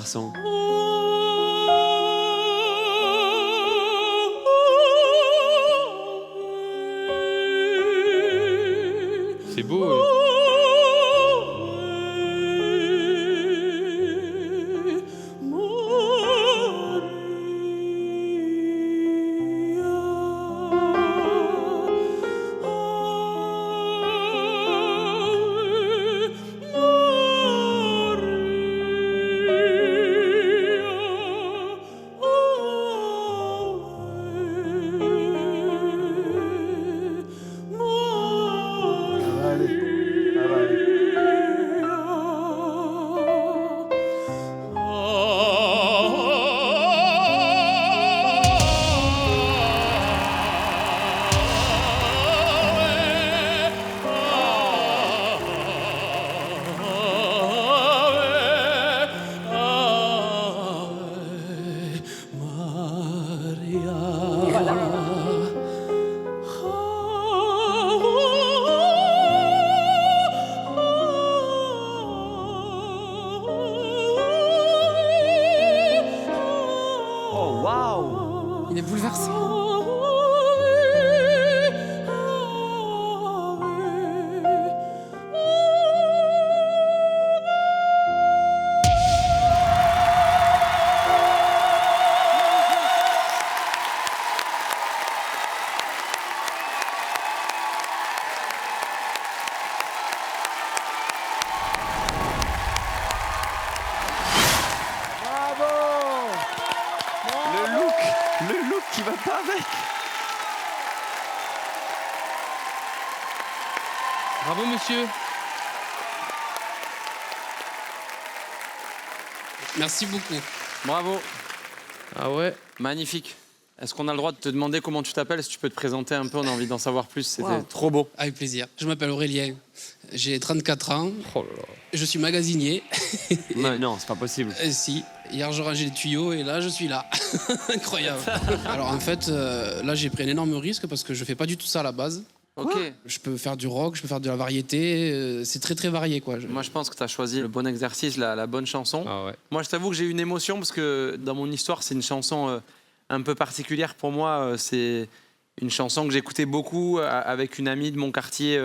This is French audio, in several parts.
garçon. C'est beau. Ouais. Il est bouleversant. Le look qui va pas avec. Bravo, monsieur. Merci beaucoup. Bravo. Ah ouais. Magnifique. Est-ce qu'on a le droit de te demander comment tu t'appelles? Si tu peux te présenter un peu, on a envie d'en savoir plus. C'était Wow. trop beau. Avec plaisir. Je m'appelle Aurélien. J'ai 34 ans. Oh là là. Je suis magasinier. Mais non, c'est pas possible. Si. Hier, je rangeais les tuyaux et là, je suis là. Incroyable. Alors, en fait, là, j'ai pris un énorme risque parce que je fais pas du tout ça à la base. Ok. Je peux faire du rock, je peux faire de la variété. C'est très, très varié, quoi. Moi, je pense que tu as choisi le bon exercice, la bonne chanson. Ah ouais. Moi, je t'avoue que j'ai eu une émotion parce que dans mon histoire, c'est une chanson un peu particulière pour moi. C'est une chanson que j'écoutais beaucoup avec une amie de mon quartier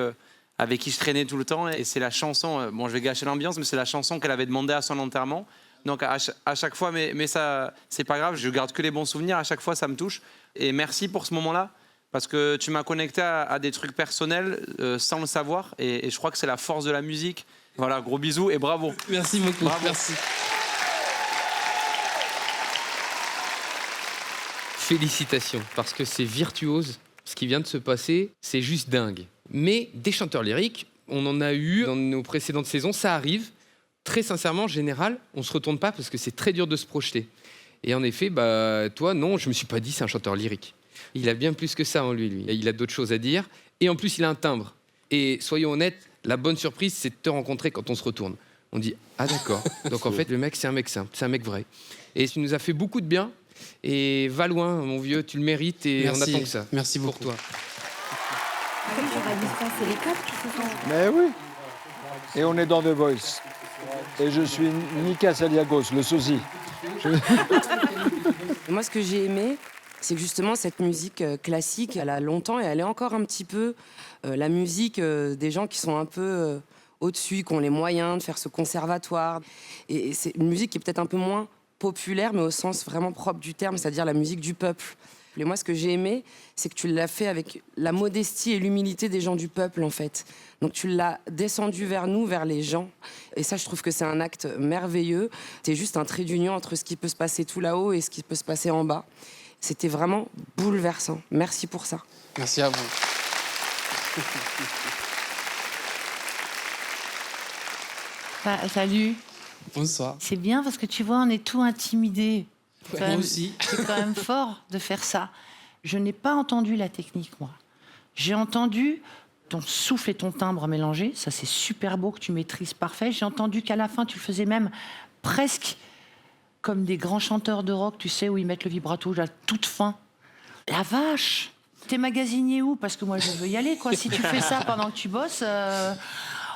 avec qui je traînais tout le temps. Et c'est la chanson, bon, je vais gâcher l'ambiance, mais c'est la chanson qu'elle avait demandé à son enterrement. Donc à chaque fois, mais ça, c'est pas grave, je garde que les bons souvenirs. À chaque fois, ça me touche. Et merci pour ce moment-là. Parce que tu m'as connecté à des trucs personnels sans le savoir. Et je crois que c'est la force de la musique. Voilà, gros bisous et bravo. Merci beaucoup. Bravo. Merci. Félicitations, parce que c'est virtuose. Ce qui vient de se passer, c'est juste dingue. Mais des chanteurs lyriques, on en a eu dans nos précédentes saisons, ça arrive. Très sincèrement, en général, on se retourne pas parce que c'est très dur de se projeter. Et en effet, bah, toi, non, je me suis pas dit c'est un chanteur lyrique. Il a bien plus que ça en lui. Il a d'autres choses à dire. Et en plus, il a un timbre. Et soyons honnêtes, la bonne surprise, c'est de te rencontrer quand on se retourne. On dit, ah d'accord. Donc en fait, le mec, c'est un mec simple, c'est un mec vrai. Et tu nous as fait beaucoup de bien. Et va loin, mon vieux, tu le mérites et Merci. on attend que ça. Merci pour beaucoup. toi. J'aurais dit ça, c'est les quatre qui se sont... Mais oui. Et on est dans The Voice. Et je suis Nika Saliagos, le sosie. Moi, ce que j'ai aimé, c'est que justement, cette musique classique, elle a longtemps et elle est encore un petit peu la musique des gens qui sont un peu au-dessus, qui ont les moyens de faire ce conservatoire. Et c'est une musique qui est peut-être un peu moins populaire, mais au sens vraiment propre du terme, c'est-à-dire la musique du peuple. Et moi, ce que j'ai aimé, c'est que tu l'as fait avec la modestie et l'humilité des gens du peuple, en fait. Donc tu l'as descendu vers nous, vers les gens. Et ça, je trouve que c'est un acte merveilleux. C'est juste un trait d'union entre ce qui peut se passer tout là-haut et ce qui peut se passer en bas. C'était vraiment bouleversant. Merci pour ça. Merci à vous. Salut. Bonsoir. C'est bien parce que tu vois, on est tout intimidés. Ouais, moi aussi. C'est quand même fort de faire ça. Je n'ai pas entendu la technique, moi. J'ai entendu ton souffle et ton timbre mélangés. Ça, c'est super beau que tu maîtrises parfait. J'ai entendu qu'à la fin, tu le faisais même presque comme des grands chanteurs de rock, tu sais, où ils mettent le vibrato à toute fin. La vache! T'es magasinier où? Parce que moi, je veux y aller, quoi. Si tu fais ça pendant que tu bosses,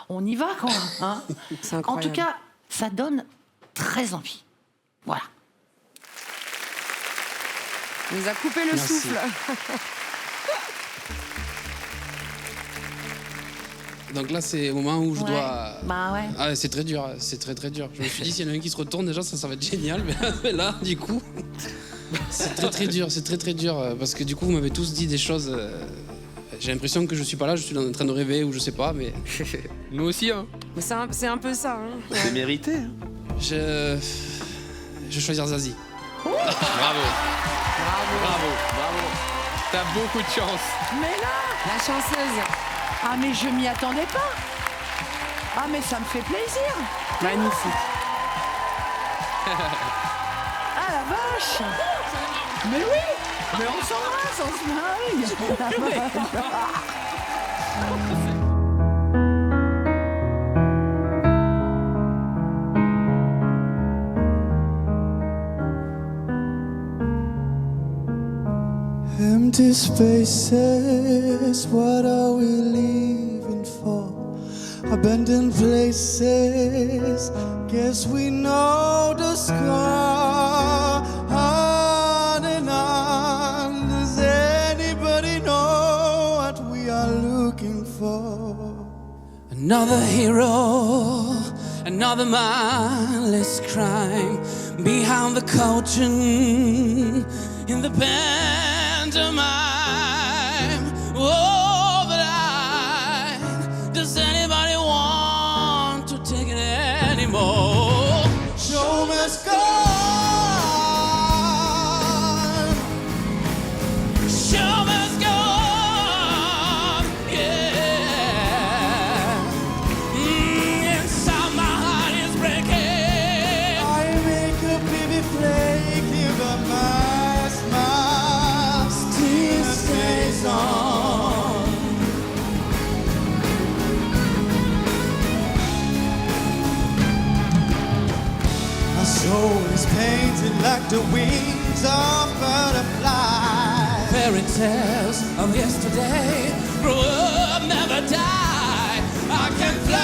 on y va, quoi. Hein, C'est en incroyable. tout cas, ça donne très envie. Voilà. Il nous a coupé le Merci. souffle. Donc là, c'est au moment où je Ouais. dois... Bah ouais. Ah, c'est très dur, c'est très très dur. Je me suis dit, s'il y en a un qui se retourne, déjà, ça va être génial. Mais là, du coup, c'est très très dur, c'est très très dur. Parce que du coup, vous m'avez tous dit des choses... J'ai l'impression que je suis pas là, je suis en train de rêver ou je sais pas, mais Nous aussi, hein. Mais c'est un peu ça. Hein. C'est mérité. hein. je vais choisir Zazie. Bravo. Bravo. T'as beaucoup de chance. Mais là, La chanceuse. ah mais je m'y attendais pas. Ah mais ça me fait plaisir. Magnifique. Ah la vache. Mais oui. Mais on s'embrasse, on se marie. Empty spaces, what are we living for? Abandoned places, guess we know the score. On and on, does anybody know what we are looking for? Another hero, another mindless crime behind the curtain in the pantomime. Oh, but does anybody want to take it anymore? Show must go on. Show must go on, yeah. Inside my heart is breaking. I make a baby flake, give a mask, still stays on. My soul is painted like the wings of butterflies. Fairy tales of yesterday grow up, never die. I can fly,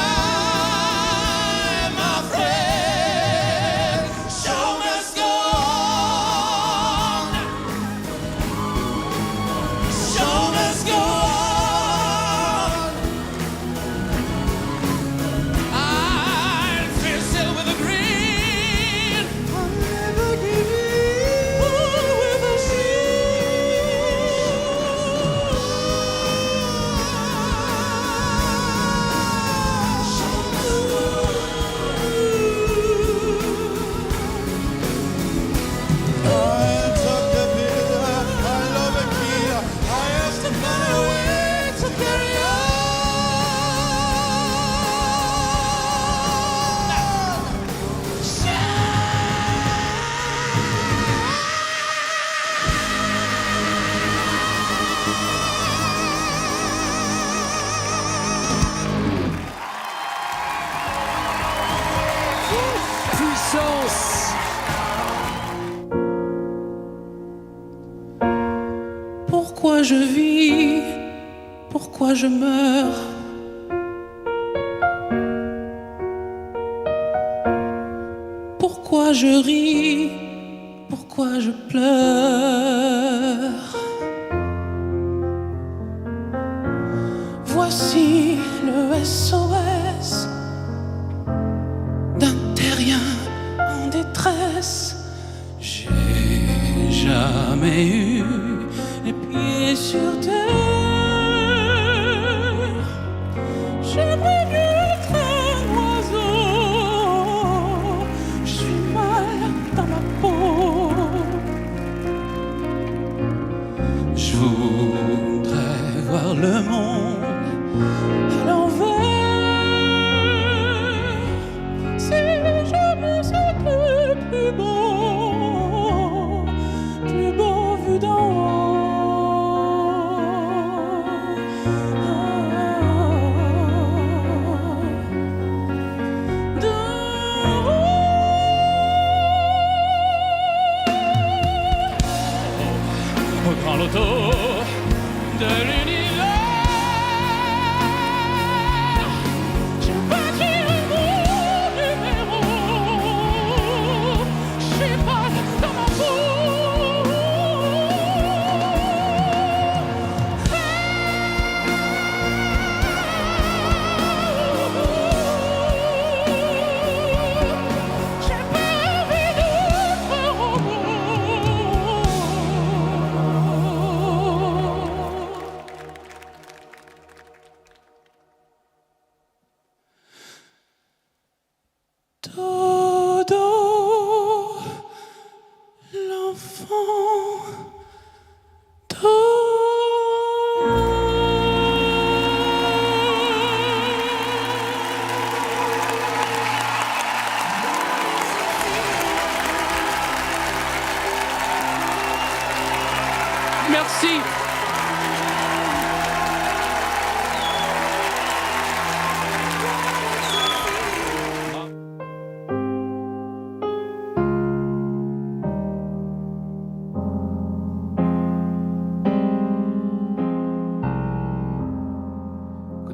my friend. Show must go on. Show must go on. I'll fill it with a green. I'll never give in. With a I'll tuck the bitter, I love a kid. I have to find a way to carry on. Puissance. Pourquoi je vis? Pourquoi je meurs? Pourquoi je ris? Pourquoi je pleure? Voici le SOS d'un terrien en détresse. J'ai jamais eu les pieds sur terre. J'aimerais mieux être un oiseau. Je suis mal dans ma peau. Je voudrais voir le monde à l'envers. Si jamais c'était plus beau vu d'en haut. D'en haut. Au grand loto de l'univers, j'ai bâti un beau numéro. J'ai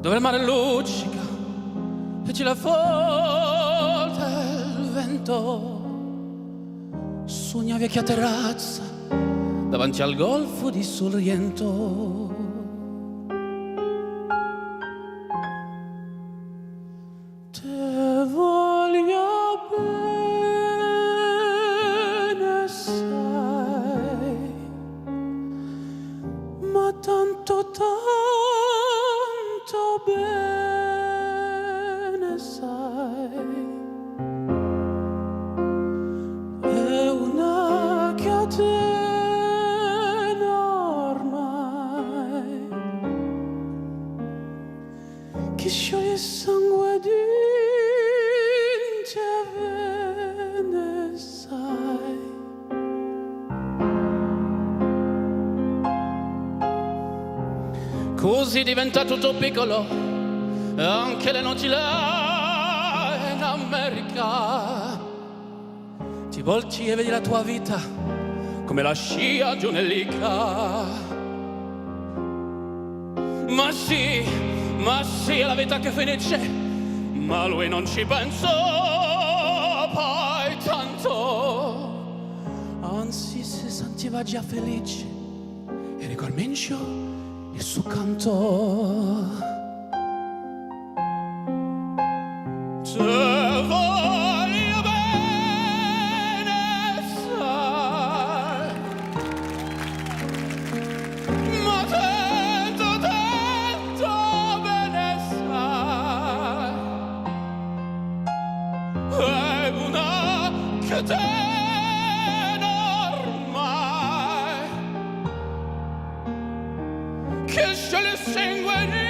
dove il mare luccica e ci la folta il vento su una vecchia terrazza davanti al golfo di Sorrento. Te voglio bene, sai, ma tanto bene, sai, è una catena ormai che scioglie il sangue di te bene, sai. Così diventa tutto piccolo, anche le notti là in America. Ti volti e vedi la tua vita come la scia di un'elica. Ma sì, è la vita che finisce, ma lui non ci pensò poi tanto. Anzi, si sentiva già felice e ricominciò il suo canto. Te voglio bene, sai, ma tanto bene, sai, è una catena ormai che scioglie il sangue di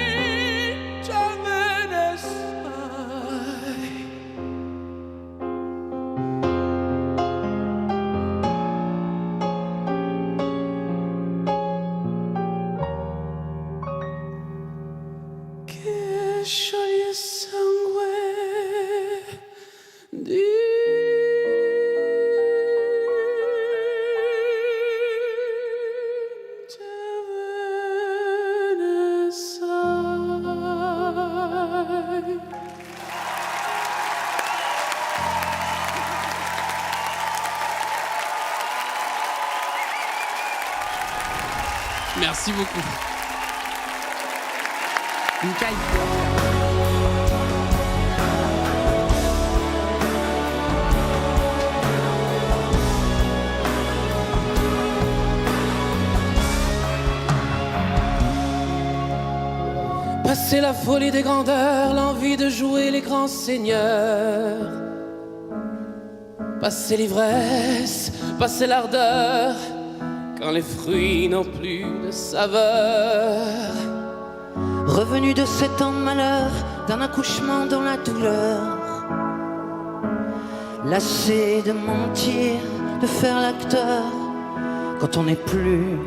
te bene, sai. Che scioglie il sangue di te bene, sai. Merci beaucoup. Passer la folie des grandeurs, l'envie de jouer les grands seigneurs. Passer l'ivresse, passer l'ardeur, quand les fruits n'ont plus de saveur. Revenu de 7 ans de malheur, d'un accouchement dans la douleur, lassé de mentir, de faire l'acteur, quand on n'est plus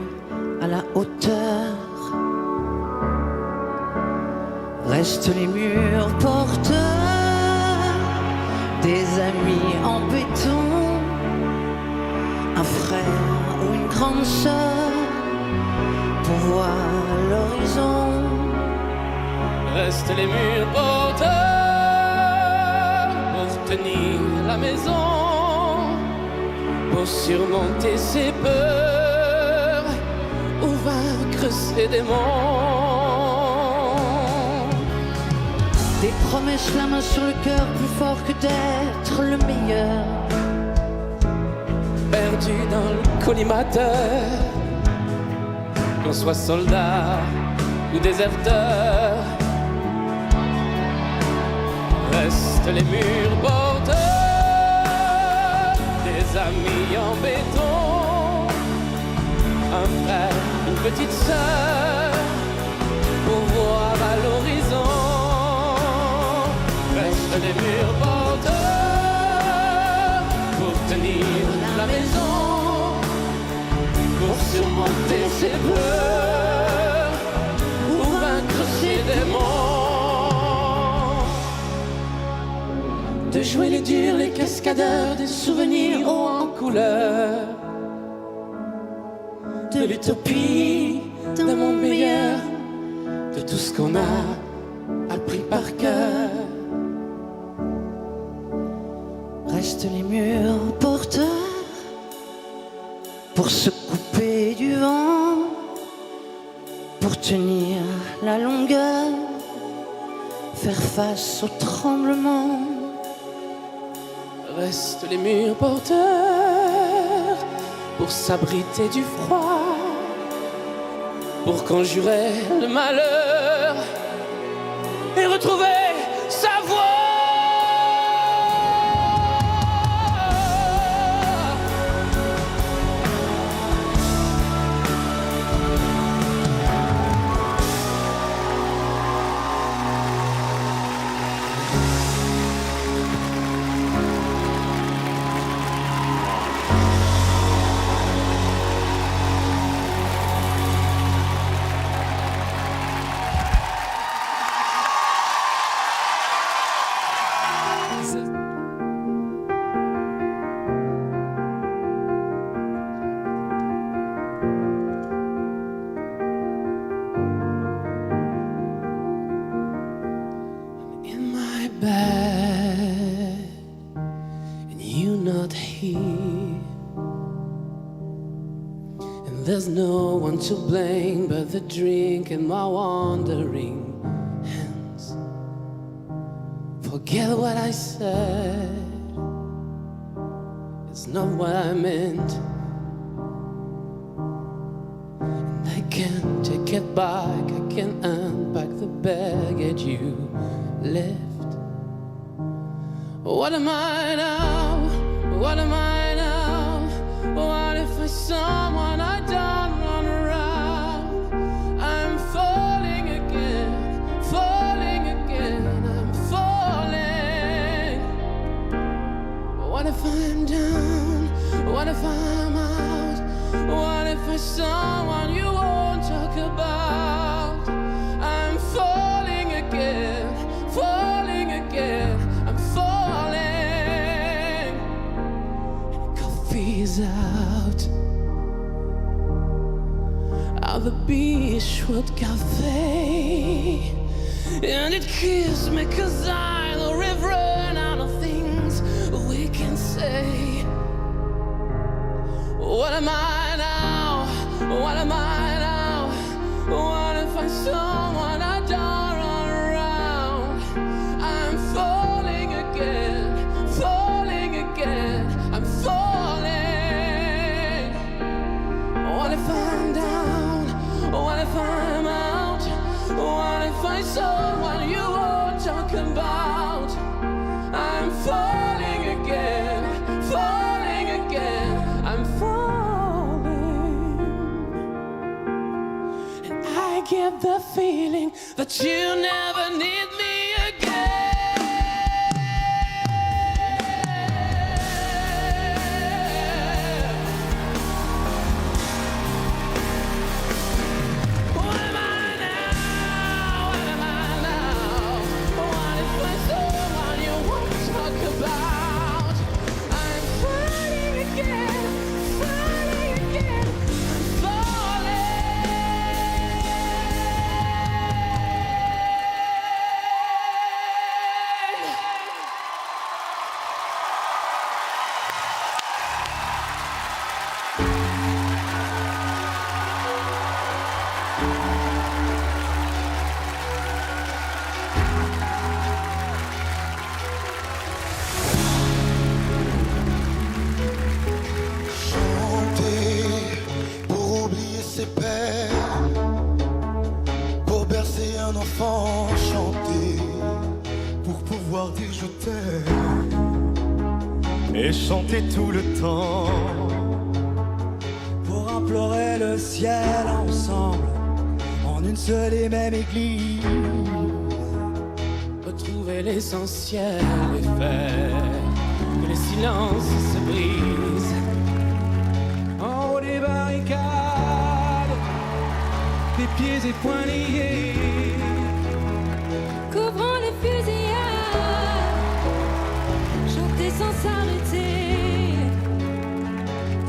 à la hauteur. Restent les murs porteurs, des amis en béton, un frère ou une grande sœur pour voir l'horizon. Restent les murs porteurs pour tenir la maison, pour surmonter ses peurs ou vaincre ses démons. Des promesses, la main sur le cœur, plus fort que d'être le meilleur. Perdu dans le collimateur, qu'on soit soldat ou déserteur. Restent les murs porteurs, des amis en béton, un frère, une petite sœur, pour voir à l'horizon. Restent les murs porteurs, pour tenir la maison, pour surmonter ses peurs, ou vaincre ses démons. De jouer les durs, les cascadeurs, des souvenirs hauts en couleur, de l'utopie d'un monde meilleur, de tout ce qu'on a appris par cœur. Restent les murs porteurs pour se couper du vent, pour tenir la longueur, faire face au tremblement. Restent les murs porteurs pour s'abriter du froid, pour conjurer le malheur et retrouver sa voix. In my bed, and you not here, and there's no one to blame but the drink and my wandering hands. Forget what I said, it's not what I meant, and I can't take it back. I can't unpack the baggage you left. What am I now? What am I now? What if I someone I don't run around? I'm falling again, falling again, I'm falling. What if I'm down? What if I'm out? What if I someone you won't talk about? I'm falling again, falling again, I'm falling. And coffee's out of the Beachwood Cafe, and it kills me 'cause I know we've run out of things we can say. What am I now? What am I now? What if I someone I don't run around? I'm falling again, falling again, I'm falling. What if I'm down? What if I'm out? What if I someone you won't talk about? I'm falling again, falling again, I'm falling. And I get the feeling that you never need me again. What am I now? What am I now? What if I someone you won't talk about? I'm falling again, falling again, I'm falling. Chanter pour oublier ses peines, pour bercer un enfant, chanter pour pouvoir dire je t'aime et chanter tout le temps pour implorer le ciel ensemble en une seule et même église. Retrouver l'essentiel et faire que les silences se brisent. En haut des barricades, les pieds et poings liés, Couvrant les fusillades, chanter sans s'arrêter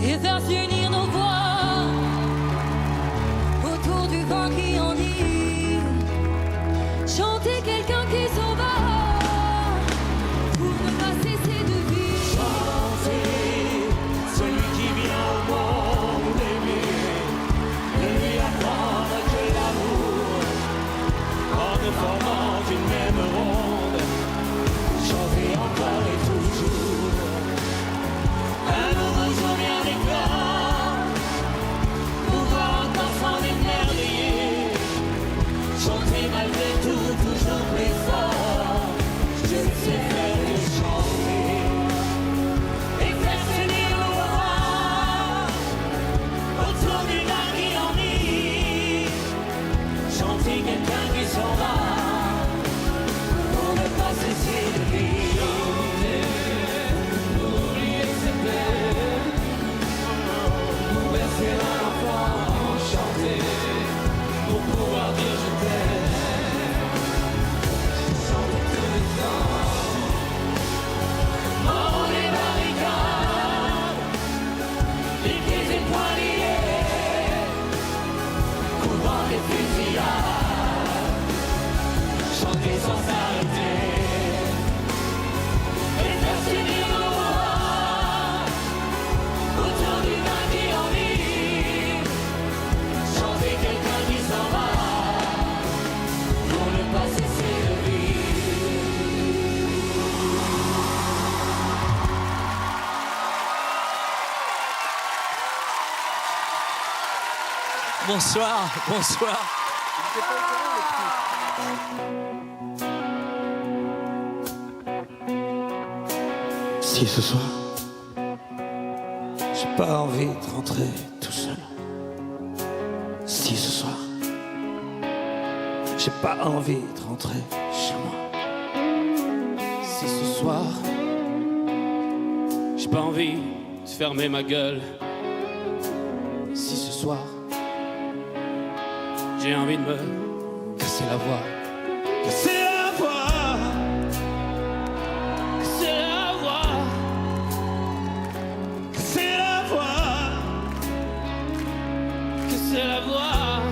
et faire s'unir nos voix autour du vent qui enivre. Chanter quelqu'un qui nous formant une même ronde, chanter encore et toujours. Un nouveau jour vient d'éclat, pouvoir encore s'en émerveiller, chanter malgré tout, toujours plus fort. Je ne sais faire que chanter et faire s'unir nos voix autour d'une harmonie en vie. Chanter quelqu'un qui s'en va pour ne pas cesser de vivre. Chanter pour oublier ses peines, pour bercer un enfant. Chanter pour pouvoir dire je t'aime. Chanter tout le temps. Hors les barricades, les pieds et poings liés, couvrant les fusillades, chanter sans s'arrêter et faire s'unir nos voix autour d'une vie en vie. Chanter quelqu'un qui s'en va pour ne pas cesser de vivre. Bonsoir, bonsoir. Si ce soir, j'ai pas envie de rentrer tout seul. Si ce soir, j'ai pas envie de rentrer chez moi. Si ce soir, j'ai pas envie de fermer ma gueule. Si ce soir, j'ai envie de me casser la voix. Casser la voix, casser la voix, casser la voix, casser la voix.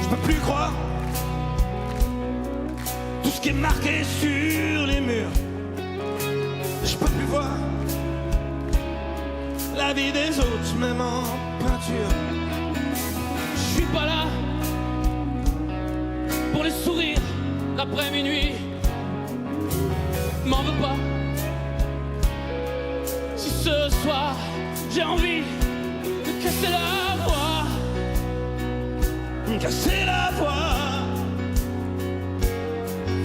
Je peux plus croire tout ce qui est marqué sur les murs. Je peux plus voir la vie des autres, même en peinture. Je suis pas là pour les sourires d'après minuit. M'en veux pas. Si ce soir j'ai envie de casser la voix, Casser la voix,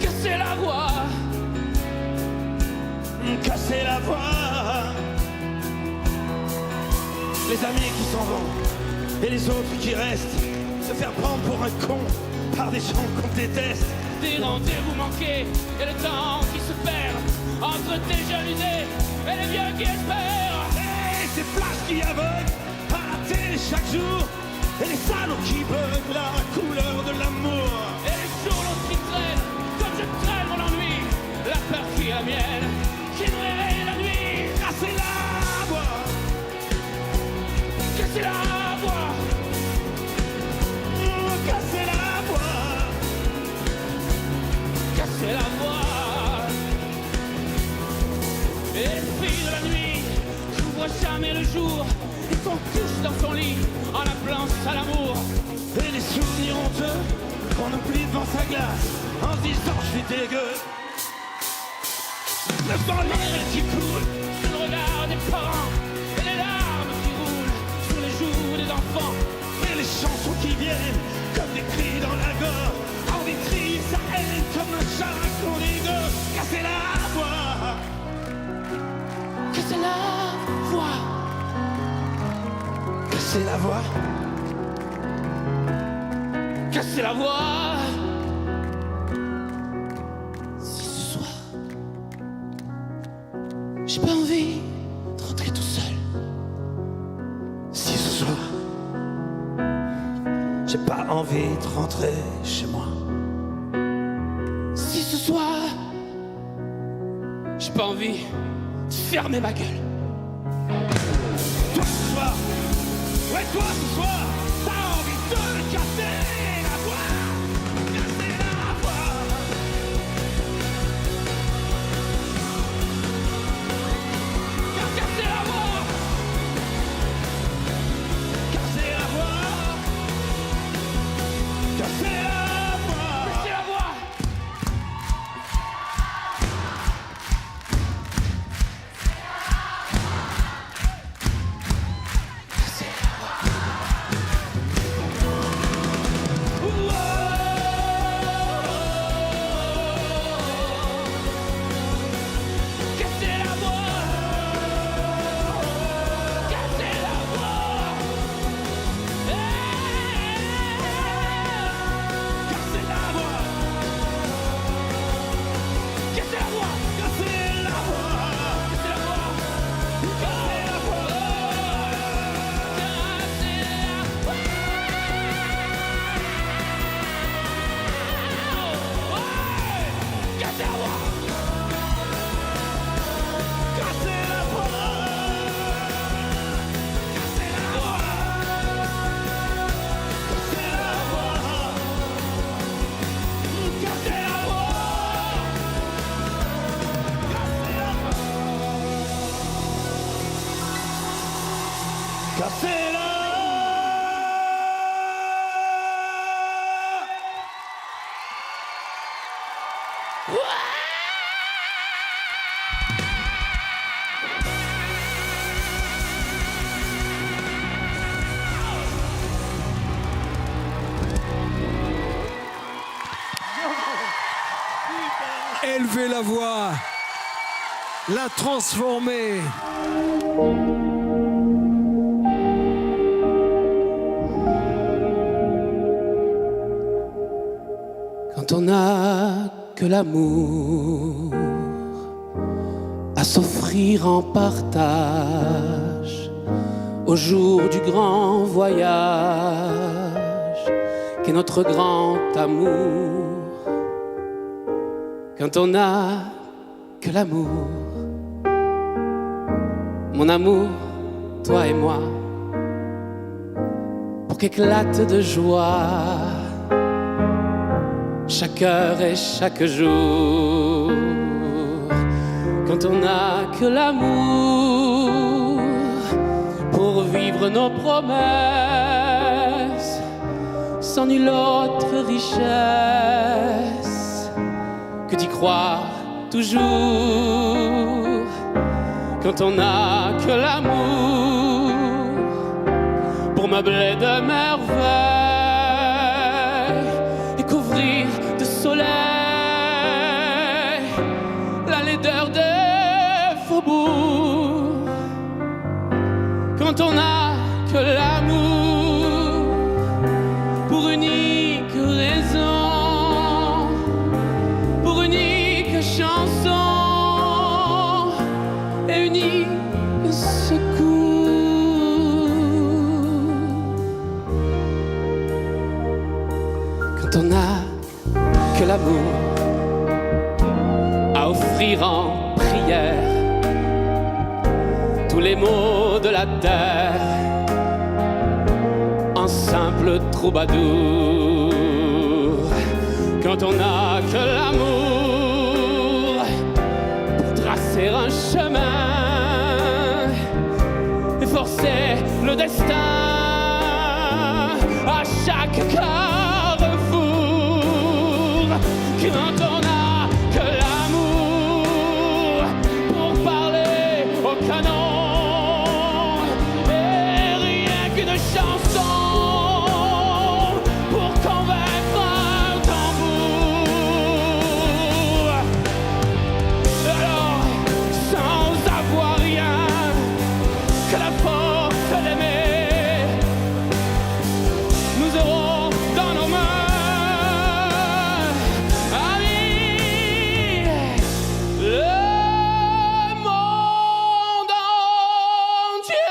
casser la voix, casser la voix. Les amis qui s'en vont et les autres qui restent, se faire prendre pour un con par des gens qu'on déteste. des rendez-vous manqués et le temps qui se perd entre tes jeunes idées et les vieux qui espèrent. Et ces flashs qui aveuglent à la télé chaque jour, et les salauds qui veulent la couleur de l'amour. Et les journaux qui traînent comme je traîne mon ennui, la peur qui est la mienne, qui me réveille la nuit. Casser la voix, Casser la voix, casser la voix, casser la voix. Esprit de la nuit, j'ouvre jamais le jour et qu'on couche dans son lit en appelant ça l'amour. et les souvenirs honteux qu'on oublie devant sa glace en se disant je suis dégueu. Le sang libre qui coule sur le regard des parents et les larmes qui roulent sur les joues des enfants. Et les chansons qui viennent comme des cris dans la gorge, envie de crier sa haine comme un chat qu'on rigole. Casser la voix, Casser la voix, casser la voix, casser la voix. Si ce soir, j'ai pas envie de rentrer tout seul. si ce soir j'ai pas envie de rentrer chez moi. Si ce soir, j'ai pas envie de fermer ma gueule. Toi ce soir, ouais toi ce soir, t'as envie de me casser la voix, casser la voix. Casser la voix, Casser la voix, casser Élever la voix, la transformer. Quand on n'a que l'amour à s'offrir en partage au jour du grand voyage qu'est notre grand amour. Quand on n'a que l'amour, mon amour, toi et moi, pour qu'éclate de joie chaque heure et chaque jour. Quand on n'a que l'amour pour vivre nos promesses sans nulle autre richesse que d'y croire toujours. Quand on n'a que l'amour pour meubler de merveilles et couvrir de soleil la laideur des faubourgs. Quand on n'a que l'amour pour unique raison, pour unique chanson et unique secours. Quand on n'a que l'amour à offrir en prière, tous les maux de la terre en simple troubadour. Quand on n'a que l'amour pour tracer un chemin et forcer le destin à chaque carrefour. Quand on n'a que l'amour pour parler au canon et rien qu'une chanson pour convaincre un tambour. Alors, sans avoir rien que la force d'aimer, nous aurons dans nos mains, amis, le monde entier.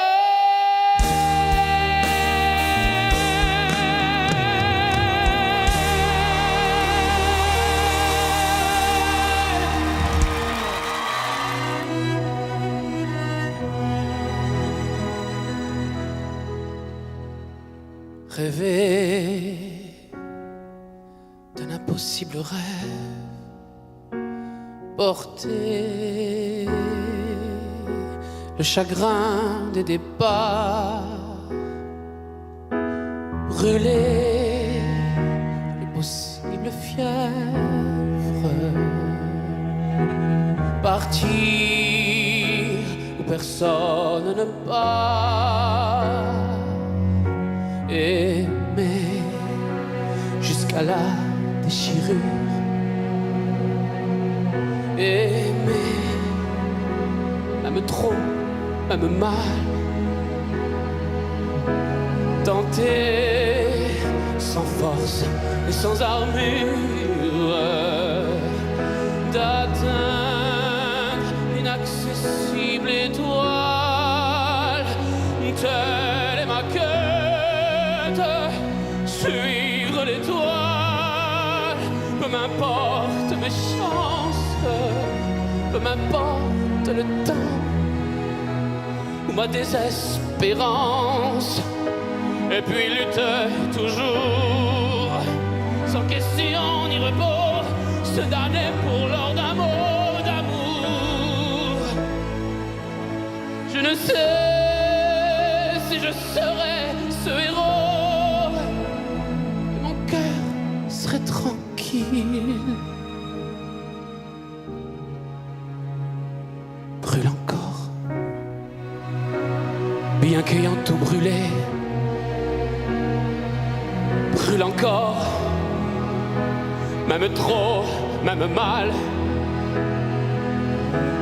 Rêver d'un impossible rêve, porter le chagrin des départs, brûler les possibles fièvres, partir où personne ne part, aimer jusqu'à la déchirure, aimer même trop, même mal, tenter sans force et sans armure d'atteindre l'inaccessible étoile, telle est ma quête, suivre l'étoile, peu m'importe mes chances, peu m'importe le temps ou ma désespérance, et puis lutter toujours, sans question ni repos, se damner pour l'or d'un mot d'amour. Je ne sais si je serai ce héros, mais mon cœur serait tranquille bien qu'ayant tout brûlé, brûle encore, même trop, même mal,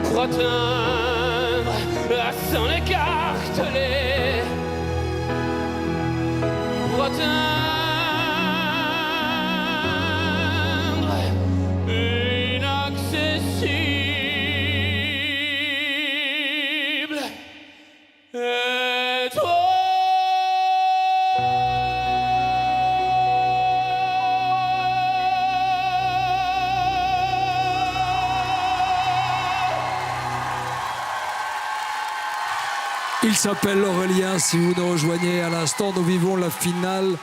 pour atteindre à s'en écarteler, pour atteindre inaccessible. Et toi, Il s'appelle Aurélien. Si vous nous rejoignez à l'instant, nous vivons la finale